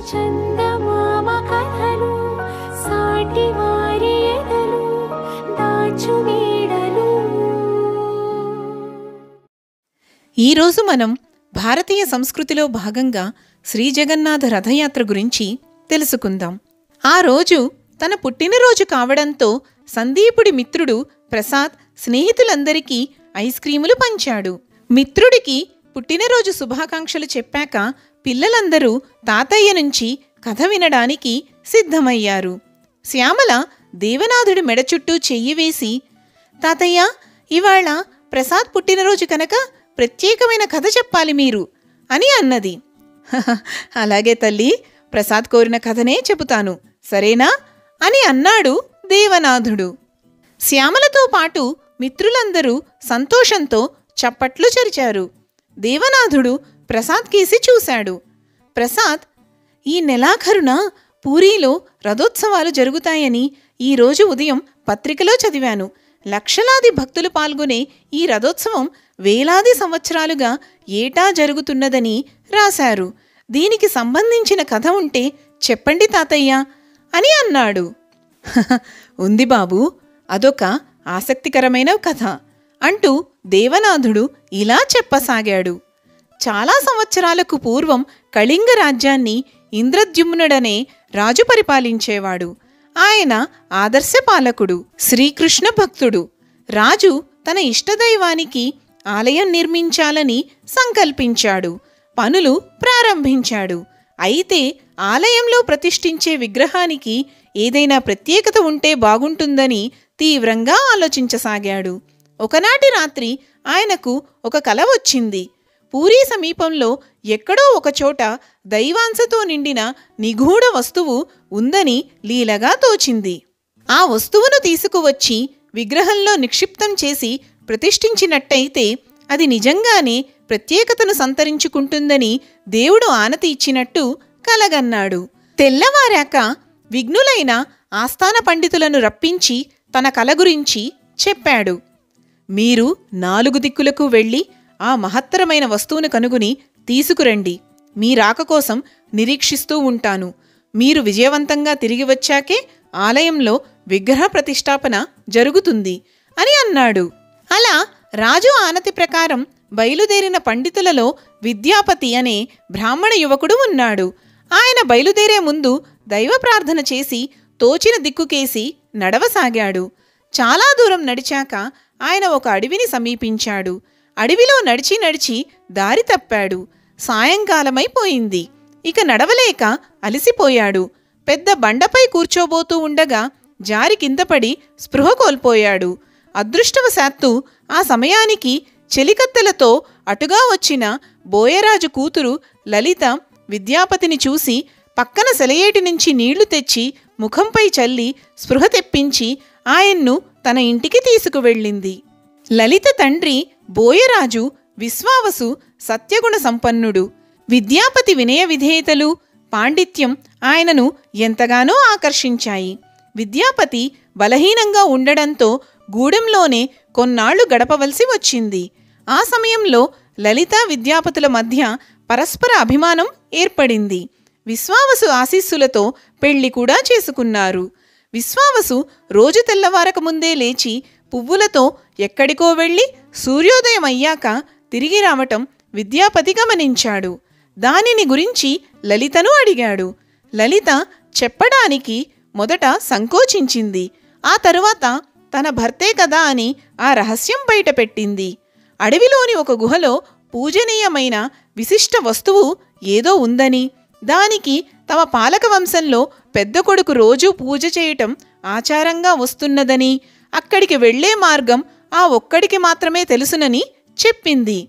చందమామ కథలు సాటి వారి ఎదలు దాచు వీడలు. ఈరోజు మనం భారతీయ సంస్కృతిలో భాగంగా శ్రీ జగన్నాథ రథయాత్ర గురించి తెలుసుకుందాం. ఆ రోజు తన పుట్టినరోజు కావడంతో సందీపుడి మిత్రుడు ప్రసాద్ స్నేహితులందరికీ ఐస్ క్రీములు పంచాడు. మిత్రుడికి పుట్టినరోజు శుభాకాంక్షలు చెప్పాక పిల్లలందరూ తాతయ్య నుంచి కథ వినడానికి సిద్ధమయ్యారు. శ్యామల దేవనాథుడి మెడ చుట్టూ చెయ్యి వేసి, తాతయ్య, ఇవాళ ప్రసాద్ పుట్టినరోజు కనుక ప్రత్యేకమైన కథ చెప్పాలి మీరు అని అన్నది. అలాగే తల్లి, ప్రసాద్ కోరిన కథనే చెబుతాను, సరేనా అని అన్నాడు దేవనాథుడు. శ్యామలతో పాటు మిత్రులందరూ సంతోషంతో చప్పట్లు చరిచారు. దేవనాథుడు ప్రసాద్ కేసి చూశాడు. ప్రసాద్, ఈ నెలాఖరున పూరీలో రథోత్సవాలు జరుగుతాయని ఈరోజు ఉదయం పత్రికలో చదివాను. లక్షలాది భక్తులు పాల్గొనే ఈ రథోత్సవం వేలాది సంవత్సరాలుగా ఏటా జరుగుతున్నదని రాశారు. దీనికి సంబంధించిన కథ ఉంటే చెప్పండి తాతయ్య అని అన్నాడు. ఉంది బాబు, అదొక ఆసక్తికరమైన కథ అంటూ దేవనాథుడు ఇలా చెప్పసాగాడు. చాలా సంవత్సరాలకు పూర్వం కళింగ రాజ్యాన్ని ఇంద్రద్యుమ్నుడనే రాజు పరిపాలించేవాడు. ఆయన ఆదర్శపాలకుడు, శ్రీకృష్ణ భక్తుడు. రాజు తన ఇష్టదైవానికి ఆలయం నిర్మించాలని సంకల్పించాడు. పనులు ప్రారంభించాడు. అయితే ఆలయంలో ప్రతిష్ఠించే విగ్రహానికి ఏదైనా ప్రత్యేకత ఉంటే బాగుంటుందని తీవ్రంగా ఆలోచించసాగాడు. ఒకనాటి రాత్రి ఆయనకు ఒక కల వచ్చింది. పూరీ సమీపంలో ఎక్కడో ఒకచోట దైవాంశతో నిండిన నిగూఢ వస్తువు ఉందని లీలగా తోచింది. ఆ వస్తువును తీసుకువచ్చి విగ్రహంలో నిక్షిప్తం చేసి ప్రతిష్ఠించినట్టయితే అది నిజంగానే ప్రత్యేకతను సంతరించుకుంటుందని దేవుడు ఆనతి ఇచ్చినట్టు కలగన్నాడు. తెల్లవారాక విఘ్నులైన ఆస్థాన పండితులను రప్పించి తన కల గురించి చెప్పాడు. మీరు 4 దిక్కులకు వెళ్ళి ఆ మహత్తరమైన వస్తువును కనుగొని తీసుకురండి. మీ రాక కోసం నిరీక్షిస్తూ ఉంటాను. మీరు విజయవంతంగా తిరిగి వచ్చాకే ఆలయంలో విగ్రహ ప్రతిష్టాపన జరుగుతుంది అని అన్నాడు. అలా రాజు ఆనతి ప్రకారం బయలుదేరిన పండితులలో విద్యాపతి అనే బ్రాహ్మణ యువకుడు ఉన్నాడు. ఆయన బయలుదేరే ముందు దైవ ప్రార్థన చేసి తోచిన దిక్కుకేసి నడవసాగాడు. చాలా దూరం నడిచాక ఆయన ఒక అడవిని సమీపించాడు. అడవిలో నడిచి నడిచి దారి తప్పాడు. సాయంకాలమైపోయింది. ఇక నడవలేక అలసిపోయాడు. పెద్ద బండపై కూర్చోబోతూ ఉండగా జారి కిందపడి స్పృహ కోల్పోయాడు. అదృష్టవశాత్తు ఆ సమయానికి చెలికత్తెలతో అటుగా వచ్చిన బోయరాజు కూతురు లలిత విద్యాపతిని చూసి పక్కన సెలయేటి నుంచి నీళ్లు తెచ్చి ముఖంపై చల్లి స్పృహ తెప్పించి ఆయన్ను తన ఇంటికి తీసుకువెళ్ళింది. లలిత తండ్రి బోయరాజు విశ్వావసు సత్యగుణ సంపన్నుడు. విద్యాపతి వినయ విధేయతలు, పాండిత్యం ఆయనను ఎంతగానో ఆకర్షించాయి. విద్యాపతి బలహీనంగా ఉండడంతో గూడెంలోనే కొన్నాళ్లు గడపవలసి వచ్చింది. ఆ సమయంలో లలిత విద్యాపతుల మధ్య పరస్పర అభిమానం ఏర్పడింది. విశ్వావసు ఆశీస్సులతో పెళ్లి కూడా చేసుకున్నారు. విశ్వావసు రోజు తెల్లవారక ముందే లేచి పువ్వులతో ఎక్కడికో వెళ్ళి సూర్యోదయం అయ్యాక తిరిగి రావటం విద్యాపతి గమనించాడు. దానిని గురించి లలితను అడిగాడు. లలిత చెప్పడానికి మొదట సంకోచించింది. ఆ తరువాత తన భర్తే కదా అని ఆ రహస్యం బయటపెట్టింది. అడవిలోని ఒక గుహలో పూజనీయమైన విశిష్ట వస్తువు ఏదో ఉందని, దానికి తమ పాలక వంశంలో పెద్ద కొడుకు రోజూ పూజ చేయటం ఆచారంగా వస్తున్నదని, అక్కడికి వెళ్లే మార్గం ఆ ఒక్కడికి మాత్రమే తెలుసునని చెప్పింది.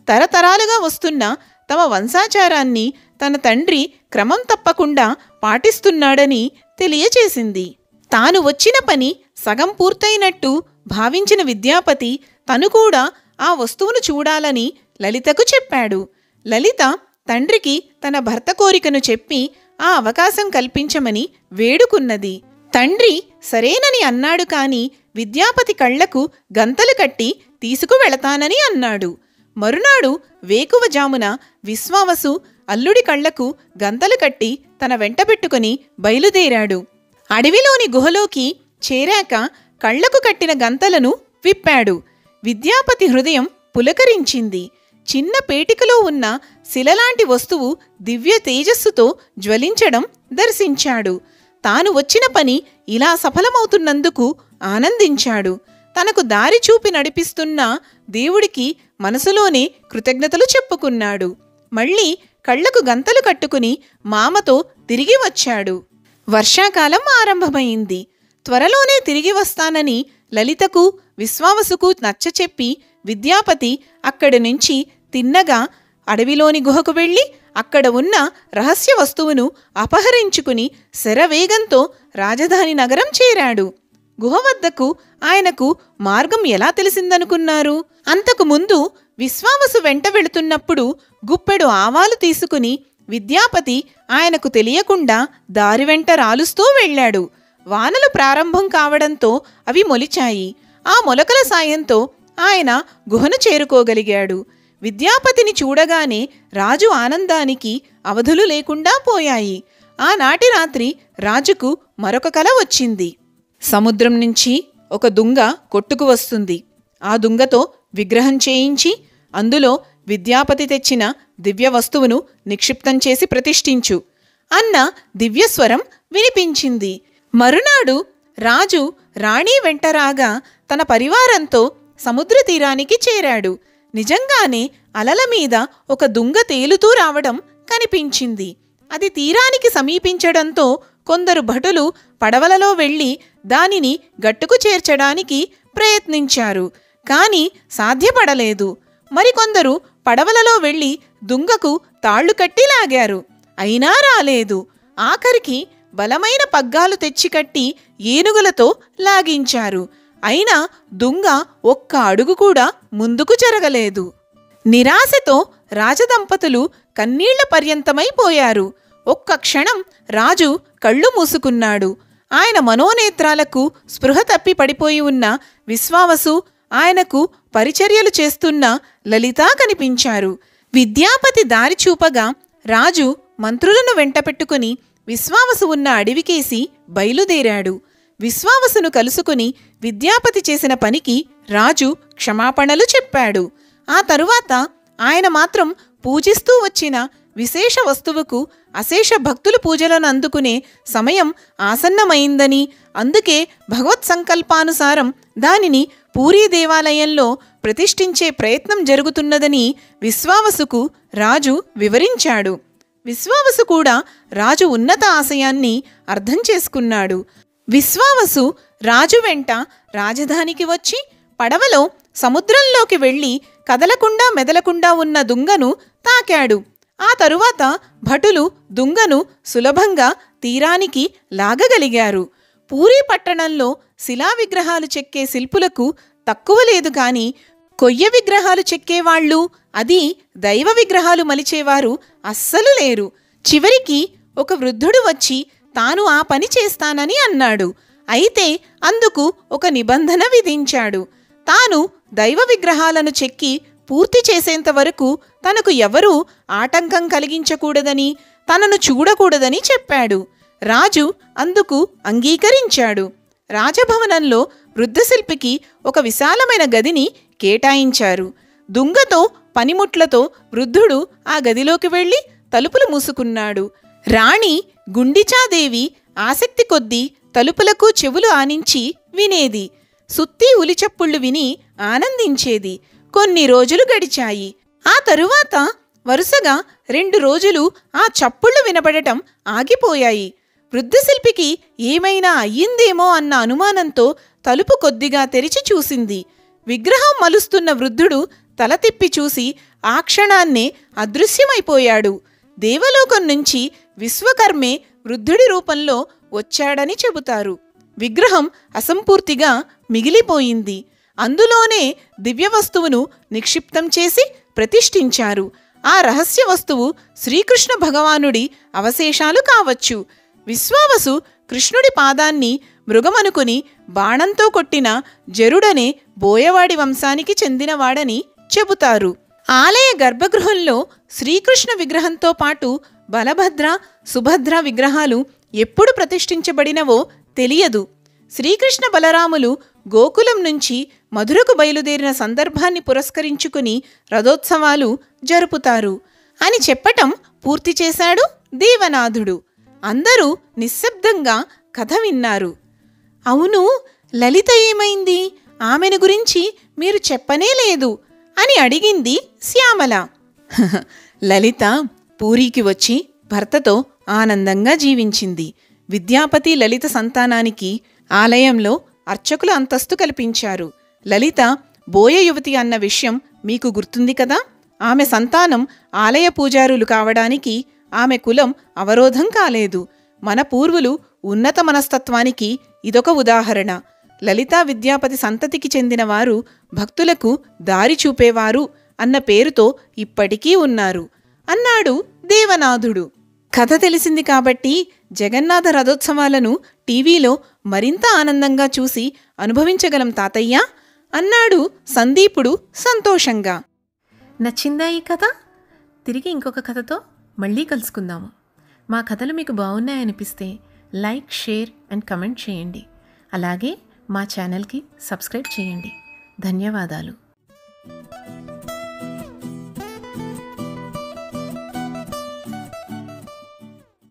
తరతరాలుగా వస్తున్న తమ వంశాచారాన్ని తన తండ్రి క్రమం తప్పకుండా పాటిస్తున్నాడని తెలియచేసింది. తాను వచ్చిన పని సగం పూర్తయినట్టు భావించిన విద్యాపతి తను కూడా ఆ వస్తువును చూడాలని లలితకు చెప్పాడు. లలిత తండ్రికి తన భర్త కోరికను చెప్పి ఆ అవకాశం కల్పించమని వేడుకున్నది. తండ్రి సరేనని అన్నాడు. కాని విద్యాపతి కళ్లకు గంతలు కట్టి తీసుకువెళతానని అన్నాడు. మరునాడు వేకువజామున విశ్వావసు అల్లుడి కళ్లకు గంతలు కట్టి తన వెంటబెట్టుకుని బయలుదేరాడు. అడవిలోని గుహలోకి చేరాక కళ్లకు కట్టిన గంతలను విప్పాడు. విద్యాపతి హృదయం పులకరించింది. చిన్న పేటికలో ఉన్న శిలలాంటి వస్తువు దివ్య తేజస్సుతో జ్వలించడం దర్శించాడు. తాను వచ్చిన పని ఇలా సఫలమవుతున్నందుకు ఆనందించాడు. తనకు దారి చూపి నడిపిస్తున్న దేవుడికి మనసులోనే కృతజ్ఞతలు చెప్పుకున్నాడు. మళ్ళీ కళ్లకు గంతలు కట్టుకుని మామతో తిరిగి వచ్చాడు. వర్షాకాలం ఆరంభమైంది. త్వరలోనే తిరిగి వస్తానని లలితకు విశ్వావసుకు నచ్చచెప్పి విద్యాపతి అక్కడి నుంచి తిన్నగా అడవిలోని గుహకు వెళ్ళి అక్కడ ఉన్న రహస్య వస్తువును అపహరించుకుని శరవేగంతో రాజధాని నగరం చేరాడు. గుహ వద్దకు ఆయనకు మార్గం ఎలా తెలిసిందనుకున్నారు? అంతకు ముందు విశ్వావసు వెంట వెళుతున్నప్పుడు గుప్పెడు ఆవాలు తీసుకుని విద్యాపతి ఆయనకు తెలియకుండా దారి వెంట రాలుస్తూ వెళ్ళాడు. వానలు ప్రారంభం కావడంతో అవి మొలిచాయి. ఆ మొలకల సాయంతో ఆయన గుహను చేరుకోగలిగాడు. విద్యాపతిని చూడగానే రాజు ఆనందానికి అవధులు లేకుండా పోయాయి. ఆనాటి రాత్రి రాజుకు మరొక కల వచ్చింది. సముద్రం నుంచి ఒక దుంగ కొట్టుకు వస్తుంది. ఆ దుంగతో విగ్రహం చేయించి అందులో విద్యాపతి తెచ్చిన దివ్య వస్తువును నిక్షిప్తం చేసి ప్రతిష్ఠించు అన్న దివ్యస్వరం వినిపించింది. మరునాడు రాజు రాణి వెంటరాగా తన పరివారంతో సముద్ర తీరానికి చేరాడు. నిజంగానే అలల మీద ఒక దుంగ తేలుతూ రావడం కనిపించింది. అది తీరానికి సమీపించడంతో కొందరు భటులు పడవలలో వెళ్ళి దానిని గట్టుకు చేర్చడానికి ప్రయత్నించారు. కానీ సాధ్యపడలేదు. మరికొందరు పడవలలో వెళ్ళి దుంగకు తాళ్లు కట్టి లాగారు. అయినా రాలేదు. ఆఖరికి బలమైన పగ్గాలు తెచ్చికట్టి ఏనుగులతో లాగించారు. అయినా దుంగ ఒక్క అడుగు కూడా ముందుకు జరగలేదు. నిరాశతో రాజదంపతులు కన్నీళ్ల పర్యంతమైపోయారు. ఒక్క క్షణం రాజు కళ్ళు మూసుకున్నాడు. ఆయన మనోనేత్రాలకు స్పృహ తప్పి పడిపోయి ఉన్న విశ్వావసు, ఆయనకు పరిచర్యలు చేస్తున్న లలిత కనిపించారు. విద్యాపతి దారి చూపగా రాజు మంత్రులను వెంటపెట్టుకుని విశ్వావసు ఉన్న అడవికేసి బయలుదేరాడు. విశ్వావసును కలుసుకుని విద్యాపతి చేసిన పనికి రాజు క్షమాపణలు చెప్పాడు. ఆ తరువాత ఆయన మాత్రం పూజిస్తూ వచ్చిన విశేష వస్తువుకు అశేష భక్తులు పూజలను అందుకునే సమయం ఆసన్నమైందని, అందుకే భగవత్ సంకల్పానుసారం దానిని పూరీ దేవాలయంలో ప్రతిష్ఠించే ప్రయత్నం జరుగుతున్నదని విశ్వావసుకు రాజు వివరించాడు. విశ్వావసు కూడా రాజు ఉన్నత ఆశయాన్ని అర్థం చేసుకున్నాడు. విశ్వావసు రాజు వెంట రాజధానికి వచ్చి పడవలో సముద్రంలోకి వెళ్ళి కదలకుండా మెదలకుండా ఉన్న దుంగను తాకాడు. ఆ తరువాత భటులు దుంగను సులభంగా తీరానికి లాగగలిగారు. పూరీ పట్టణంలో శిలా విగ్రహాలు చెక్కే శిల్పులకు తక్కువ లేదు. కాని కొయ్య విగ్రహాలు చెక్కేవాళ్ళు, అది దైవ విగ్రహాలు మలిచేవారు అస్సలు లేరు. చివరికి ఒక వృద్ధుడు వచ్చి తాను ఆ పని చేస్తానని అన్నాడు. అయితే అందుకు ఒక నిబంధన విధించాడు. తాను దైవ విగ్రహాలను చెక్కి పూర్తి చేసేంతవరకు తనకు ఎవరూ ఆటంకం కలిగించకూడదని, తనను చూడకూడదని చెప్పాడు. రాజు అందుకు అంగీకరించాడు. రాజభవనంలో వృద్ధశిల్పికి ఒక విశాలమైన గదిని కేటాయించారు. దుంగతో పనిముట్లతో వృద్ధుడు ఆ గదిలోకి వెళ్ళి తలుపులు మూసుకున్నాడు. రాణి గుండిచాదేవి ఆసక్తి కొద్దీ తలుపులకు చెవులు ఆనించి వినేది. సుత్తి ఉలిచప్పుళ్ళు విని ఆనందించేది. కొన్ని రోజులు గడిచాయి. ఆ తరువాత వరుసగా 2 రోజులు ఆ చప్పుళ్ళు వినబడటం ఆగిపోయాయి. వృద్ధశిల్పికి ఏమైనా అయ్యిందేమో అన్న అనుమానంతో తలుపు కొద్దిగా తెరిచి చూసింది. విగ్రహం మలుస్తున్న వృద్ధుడు తల తిప్పి చూసి ఆ క్షణాన్నే అదృశ్యమైపోయాడు. దేవలోకం నుంచి విశ్వకర్మే వృద్ధుడి రూపంలో వచ్చాడని చెబుతారు. విగ్రహం అసంపూర్తిగా మిగిలిపోయింది. అందులోనే దివ్యవస్తువును నిక్షిప్తం చేసి ప్రతిష్ఠించారు. ఆ రహస్య వస్తువు శ్రీకృష్ణ భగవానుడి అవశేషాలు కావచ్చు. విశ్వావసు కృష్ణుడి పాదాన్ని మృగమనుకుని బాణంతో కొట్టిన జరుడనే బోయవాడి వంశానికి చెందినవాడని చెబుతారు. ఆలయ గర్భగృహంలో శ్రీకృష్ణ విగ్రహంతో పాటు బలభద్ర సుభద్ర విగ్రహాలు ఎప్పుడు ప్రతిష్ఠించబడినవో తెలియదు. శ్రీకృష్ణ బలరాములు గోకులం నుంచి మధురకు బయలుదేరిన సందర్భాన్ని పురస్కరించుకుని రథోత్సవాలు జరుపుతారు అని చెప్పటం పూర్తి చేశాడు దేవనాథుడు. అందరూ నిశ్శబ్దంగా కథ విన్నారు. అవును, లలిత ఏమైంది? ఆమెను గురించి మీరు చెప్పనే లేదు అని అడిగింది శ్యామల. లలిత పూరికి వచ్చి భర్తతో ఆనందంగా జీవించింది. విద్యాపతి లలిత సంతానానికి ఆలయంలో అర్చకుల అంతస్తు కల్పించారు. లలిత బోయ యువతి అన్న విషయం మీకు గుర్తుంది కదా. ఆమె సంతానం ఆలయ పూజారులు కావడానికి ఆమె కులం అవరోధం కాలేదు. మన పూర్వులు ఉన్నత మనస్తత్వానికి ఇదొక ఉదాహరణ. లలితా విద్యాపతి సంతతికి చెందిన వారు భక్తులకు దారి చూపేవారు అన్న పేరుతో ఇప్పటికీ ఉన్నారు అన్నాడు దేవనాథుడు. కథ తెలిసింది కాబట్టి జగన్నాథ రథోత్సవాలను టీవీలో మరింత ఆనందంగా చూసి అనుభవించగలం తాతయ్య అన్నాడు సందీపుడు సంతోషంగా. నచ్చిందా ఈ కథ? తిరిగి ఇంకొక కథతో మళ్ళీ కలుసుకుందాము. మా కథలు మీకు బాగున్నాయనిపిస్తే లైక్, షేర్ అండ్ కమెంట్ చేయండి. అలాగే మా ఛానల్కి సబ్స్క్రైబ్ చేయండి. ధన్యవాదాలు.